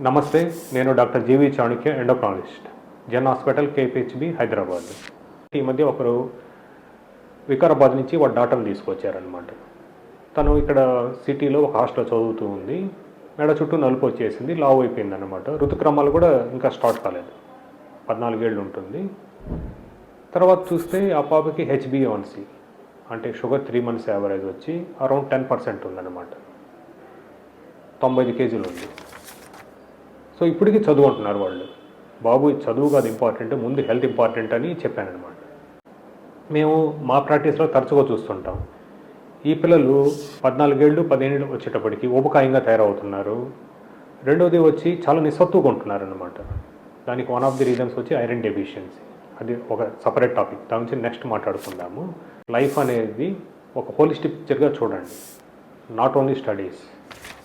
నమస్తే, నేను doctor G V Chanakya, endocrinologist, జన్ హాస్పిటల్ కేపీహెచ్బి హైదరాబాద్. ఈ మధ్య ఒకరు వికారాబాద్ నుంచి వాళ్ళ డాక్టర్ని తీసుకొచ్చారనమాట. తను ఇక్కడ సిటీలో ఒక హాస్టల్లో చదువుతూ ఉంది. మెడ చుట్టూ నలుపు వచ్చేసింది, లావు అయిపోయింది అనమాట. ఋతుక్రమాలు కూడా ఇంకా స్టార్ట్ కాలేదు, 14 ఏళ్ళు ఉంటుంది. తర్వాత చూస్తే ఆ పాపకి హెచ్బిఏవన్సి అంటే షుగర్ 3 months యావరేజ్ వచ్చి అరౌండ్ 10% ఉందన్నమాట. 95 కేజీలు ఉంది. సో ఇప్పటికీ చదువు అంటున్నారు వాళ్ళు. బాబు చదువు కాదు ఇంపార్టెంట్, ముందు హెల్త్ ఇంపార్టెంట్ అని చెప్పానమాట. మేము మా ప్రాక్టీస్లో తరచుగా చూస్తుంటాం, ఈ పిల్లలు 14 ఏళ్ళు 15 ఏళ్ళు వచ్చేటప్పటికి ఊబకాయంగా తయారవుతున్నారు. రెండోది వచ్చి చాలా నిస్సత్తుగా ఉంటున్నారనమాట. దానికి వన్ ఆఫ్ ది రీజన్స్ వచ్చి ఐరన్ డెఫిషియన్సీ. అది ఒక సపరేట్ టాపిక్, దాని గురించి నెక్స్ట్ మాట్లాడుకుందాము. లైఫ్ అనేది ఒక హోలిస్టిక్ పిక్చర్గా చూడండి. Not only studies,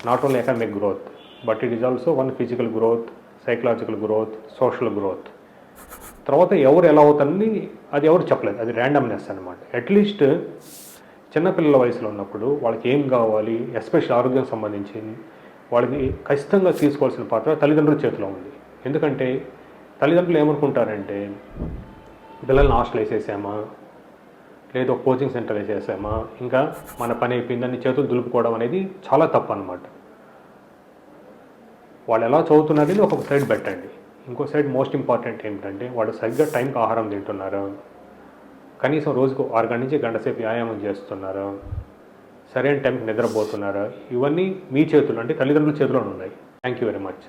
not only economic growth, but it is also one physical growth, psychological growth, social growth. తర్వాత ఎవరు ఎలా అవుతుందని అది ఎవరు చెప్పలేదు, అది ర్యాండమ్నెస్ అనమాట. అట్లీస్ట్ చిన్నపిల్లల వయసులో ఉన్నప్పుడు వాళ్ళకి ఏం కావాలి, ఎస్పెషల్ ఆరోగ్యం సంబంధించి వాళ్ళకి ఖచ్చితంగా తీసుకోవాల్సిన పాత్ర తల్లిదండ్రుల చేతిలో ఉంది. ఎందుకంటే తల్లిదండ్రులు ఏమనుకుంటారంటే, పిల్లల్ని హాస్టల్ వేసేసామా, లేదు కోచింగ్ సెంటర్ వేసేసామా, ఇంకా మన పని అయిపోయిందని చేతులు దులుపుకోవడం అనేది చాలా తప్పు అనమాట. వాళ్ళు ఎలా చదువుతున్నారని ఒక సైడ్ పెట్టండి. ఇంకో సైడ్ మోస్ట్ ఇంపార్టెంట్ ఏమిటంటే, వాళ్ళు సరిగ్గా టైంకి ఆహారం తింటున్నారు, కనీసం రోజుకు 6 గంటల నుంచి గంట సేపు వ్యాయామం చేస్తున్నారు, సరైన టైంకి నిద్రపోతున్నారు. ఇవన్నీ మీ చేతులు అంటే తల్లిదండ్రుల చేతిలో ఉన్నాయి. Thank you very much.